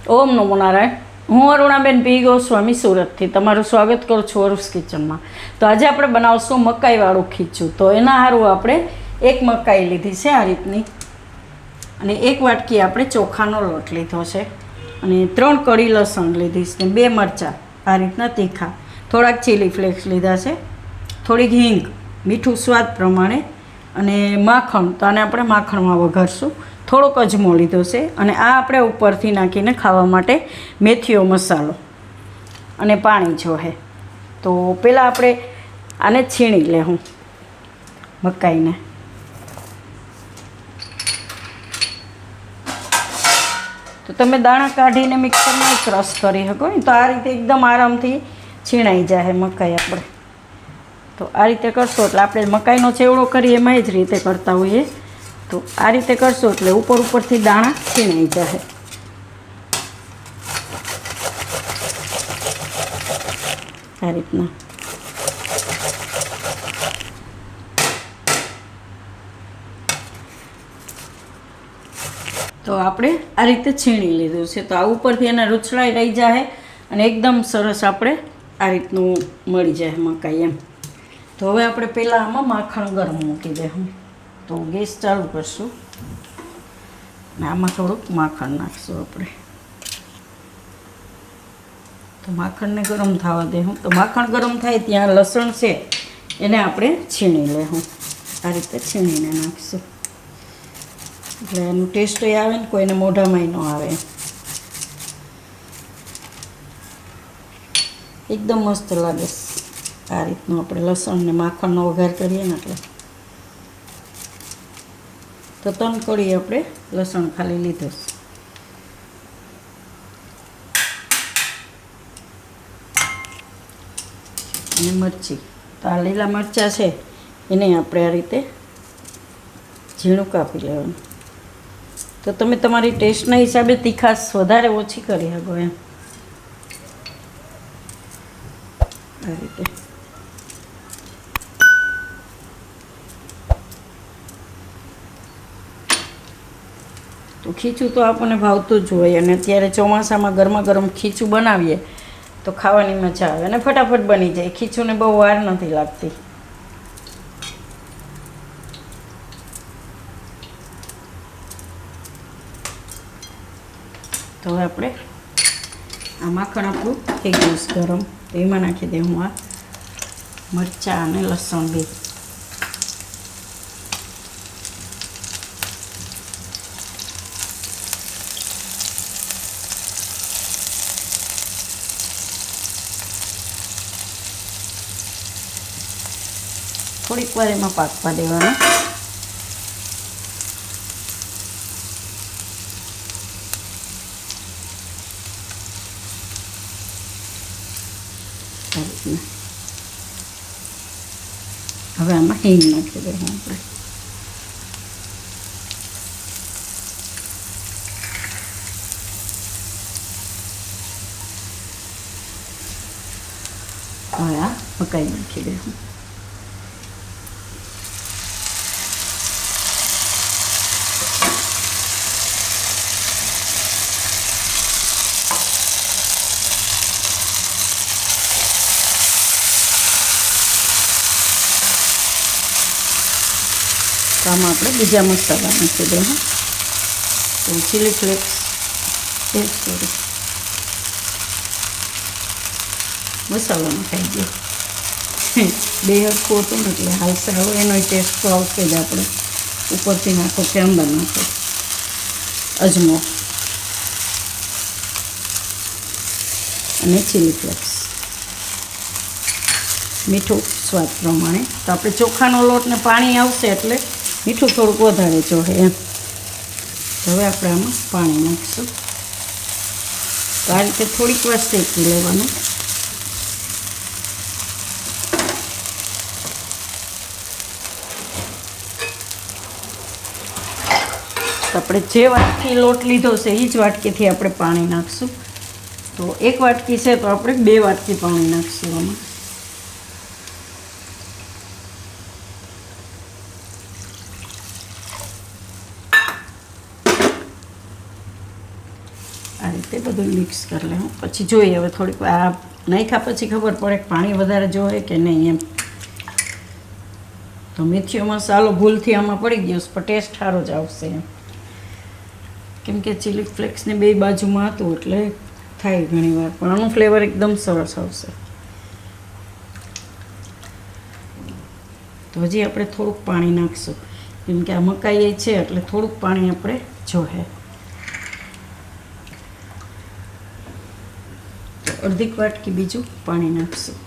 ઓમ નમો નારાયણ. હું અરુણાબેન પી ગોસ્વામી સુરતથી તમારું સ્વાગત કરું છું અરુસ કિચનમાં. તો આજે આપણે બનાવશું મકાઈવાળું ખીચું. તો એના સારું આપણે એક મકાઈ લીધી છે આ રીતની, અને એક વાટકી આપણે ચોખાનો લોટ લીધો છે, અને 3 કળી લસણ લીધી છે, 2 મરચાં આ રીતના તીખા, થોડાક ચીલી ફ્લેક્સ લીધા છે, થોડીક હિંગ, મીઠું સ્વાદ પ્રમાણે, અને માખણ. તો આને આપણે માખણમાં વઘારશું. થોડોક અજમો લીધો છે, અને આ આપણે ઉપરથી નાખીને ખાવા માટે મેથીઓ મસાલો અને પાણી જોહે. તો પહેલાં આપણે આને છીણી લેવું મકાઈને. તો તમે દાણા કાઢીને મિક્સરમાં ક્રશ કરી શકો ને, તો આ રીતે એકદમ આરામથી છીણાઈ જાય મકાઈ આપણે. તો આ રીતે કરશો એટલે આપણે મકાઈનો ચેવડો કરીએ એમાં જ રીતે કરતા હોઈએ. તો આ રીતે કરશો એટલે ઉપરથી દાણા છીણાઈ જાય. આ રીતના તો આપણે આ રીતે છીણી લીધું છે. તો આ ઉપરથી એના રૂછડાઈ રહી જાય અને એકદમ સરસ આપણે આ રીતનું મળી જાય મકાઈ એમ. તો હવે આપણે પહેલાં આમાં માખણ ગરમ મૂકી દઈશું. તો ગેસ ચાલુ કરશું અને આમાં થોડુંક માખણ નાખશું આપણે. તો માખણને ગરમ થવા દેવું. તો માખણ ગરમ થાય ત્યાં લસણ છે એને આપણે છીણી લેવું. આ રીતે છીણીને નાખશું એટલે એનું ટેસ્ટ આવે ને કોઈને મોઢામાંય ન આવે. એકદમ મસ્ત લાગે આ રીતનું આપણે લસણ ને માખણનો વઘાર કરીએ ને એટલે. તો 3 કળી આપણે લસણ ખાલી લીધું છે, અને મરચી. તો આ લીલા મરચાં છે એને આપણે આ રીતે ઝીણું કાપી લેવાનું. તો તમે તમારી ટેસ્ટના હિસાબે તીખાશ વધારે ઓછી કરી શકો એમ. આ રીતે તો ખીચું તો આપણને ભાવતું જ હોય, અને અત્યારે ચોમાસામાં ગરમા ગરમ ખીચું બનાવીએ તો ખાવાની મજા આવે અને ફટાફટ બની જાય. ખીચુંને બહુ વાર નથી લાગતી. તો હવે આપણે આ માખણ આપણું થઈ ગયું છે ગરમ. તો એમાં નાખી દઉં હું આ મરચાં અને લસણ બે. થોડીક વાર એમાં પાકવા દેવાનું. હવે આમાં હિંગ નાખી દઈએ આપણે. હવે આ મકાઈ નાખી દઈએ. તો આમાં આપણે બીજા મસાલા નાખી દઈએ. તો ચીલી ફ્લેક્સ સોરી મસાલો નાખાઈ ગયો. બે હરખું હતું ને એટલે હાલશે. હવે એનો ટેસ્ટ તો આવશે જ. આપણે ઉપરથી નાખો કે અંદર નાખો અજમો અને ચીલી ફ્લેક્સ, મીઠું સ્વાદ પ્રમાણે. તો આપણે ચોખાનો લોટ ને પાણી આવશે એટલે મીઠું થોડુંક વધારે જોઈએ એમ. હવે આપણે આમાં પાણી નાખીશું. તો આ રીતે થોડીક વાર શેકી લેવાનું. તો આપણે જે વાટકી લોટ લીધો છે એ જ વાટકીથી આપણે પાણી નાખીશું. તો 1 વાટકી છે તો આપણે 2 વાટકી પાણી નાખીશું આમાં. આ રીતે બધું મિક્સ કરી લેવું. પછી જોઈએ હવે થોડીક વાર નાખ્યા પછી ખબર પડે કે પાણી વધારે જોઈએ કે નહીં એમ. તો મેથીનો મસાલો ભૂલથી આમાં પડી ગયો પણ ટેસ્ટ સારો જ આવશે એમ, કેમ કે ચીલી ફ્લેક્સને બે બાજુમાં હતું એટલે થાય ઘણીવાર, પણ આનું ફ્લેવર એકદમ સરસ આવશે. તો હજી આપણે થોડુંક પાણી નાખીશું, કેમ કે આ મકાઈ છે એટલે થોડુંક પાણી આપણે જોઈએ. તો અડધી વાટકી બીજું પાણી નાખીશું.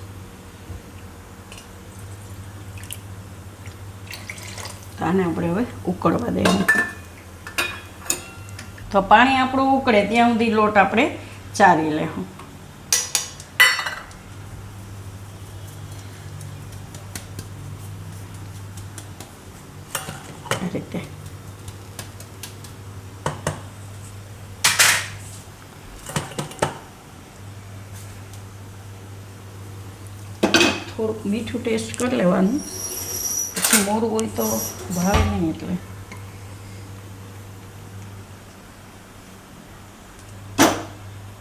તો આને આપણે હવે ઉકળવા દઈએ. તો પાણી આપણું ઉકળે ત્યાં સુધી લોટ આપણે ચારી લેવું. આ રીતે થોડુંક મીઠું ટેસ્ટ કરી લેવાનું, પછી મોરું હોય તો ભાવે નહીં એટલે.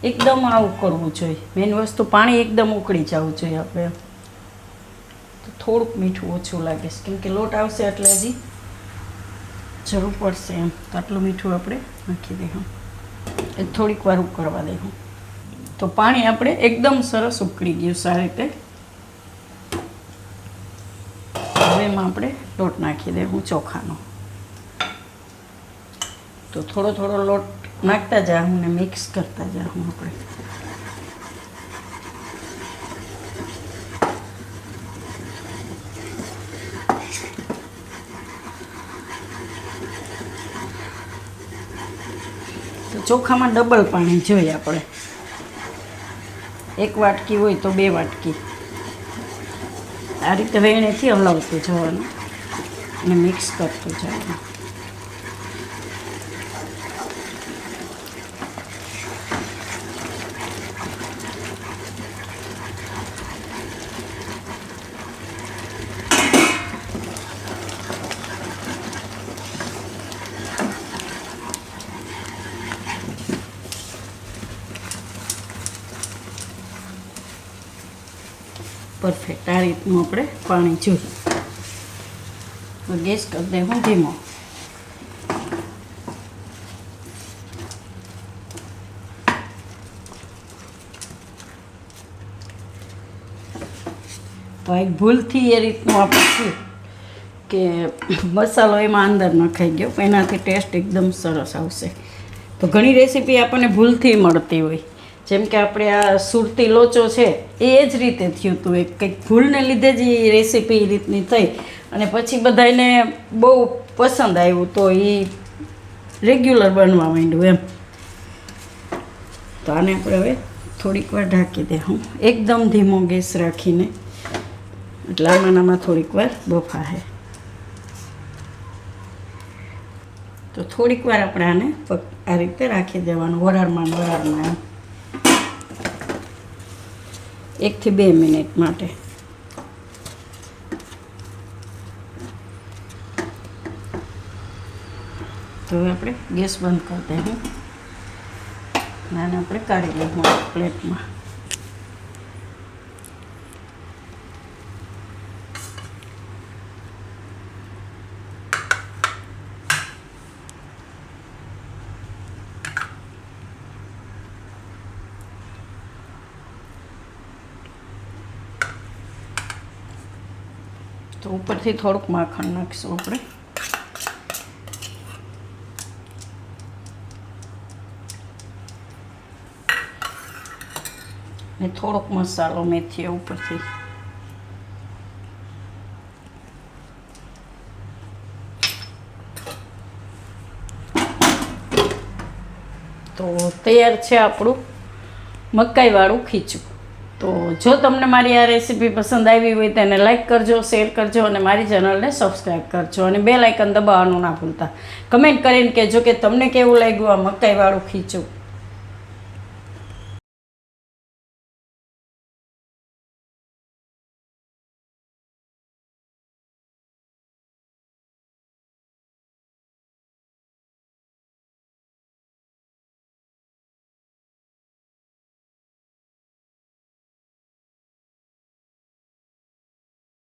એકદમ આવું કરવું જોઈએ, મેઇન વસ્તુ પાણી એકદમ ઉકળી જવું જોઈએ આપણે. તો થોડુંક મીઠું ઓછું લાગે છે, કેમ કે લોટ આવશે એટલે હજી જરૂર પડશે એમ. તો આટલું મીઠું આપણે નાખી દઈશું, એ થોડીક વાર ઉકળવા દઈશું. તો પાણી આપણે એકદમ સરસ ઉકળી ગયું સારી રીતે. હવે એમાં આપણે લોટ નાખી દઈશું ચોખાનો. તો થોડો થોડો લોટ નાખતા જાઉં ને મિક્સ કરતા જાઉં આપણે. તો ચોખામાં ડબલ પાણી જોઈએ આપણે. 1 વાટકી હોય તો 2 વાટકી. આ રીતે વેણેથી હલાવતું જવાનું અને મિક્સ કરતું જવાનું. પરફેક્ટ આ રીતનું આપણે પાણી જોઈએ. તો ગેસ કરી દઈશું ધીમો. તો એક ભૂલથી એ રીતનું આપણે છે કે મસાલો એમાં અંદર નખાઈ ગયો, એનાથી ટેસ્ટ એકદમ સરસ આવશે. તો ઘણી રેસીપી આપણને ભૂલથી મળતી હોય, જેમ કે આપણે આ સુરતી લોચો છે એ જ રીતે થયું હતું. એક કંઈક ભૂલને લીધે જ એ રેસીપી એ રીતની થઈ અને પછી બધાને બહુ પસંદ આવ્યું, તો એ રેગ્યુલર બનવા માંડ્યું એમ. તો આને આપણે હવે થોડીક વાર ઢાંકી દઈશું, એકદમ ધીમો ગેસ રાખીને, એટલે આમાં થોડીક વાર બફાશે. તો થોડીક વાર આપણે આને આ રીતે રાખી દેવાનું, વરાળમાં એમ 1 થી 2 મિનિટ માટે. તો હવે આપણે ગેસ બંધ કરી દઈશું અને આપણે કાઢી લઈશું પ્લેટમાં. તો ઉપરથી થોડુંક માખણ નાખીશું આપણે. ને થોડોક મસાલો મેથી ઉપરથી. તો તૈયાર છે આપણું મકાઈવાળું ખીચું. તો જો તમને મારી આ રેસીપી પસંદ આવી હોય તો એને લાઈક કરજો, શેર કરજો અને મારી ચેનલને સબસ્ક્રાઈબ કરજો અને બેલ આઇકન દબાવવાનું ના ભૂલતા. કમેન્ટ કરીને કહેજો કે તમને કેવું લાગ્યું આ મકાઈવાળું ખીચું.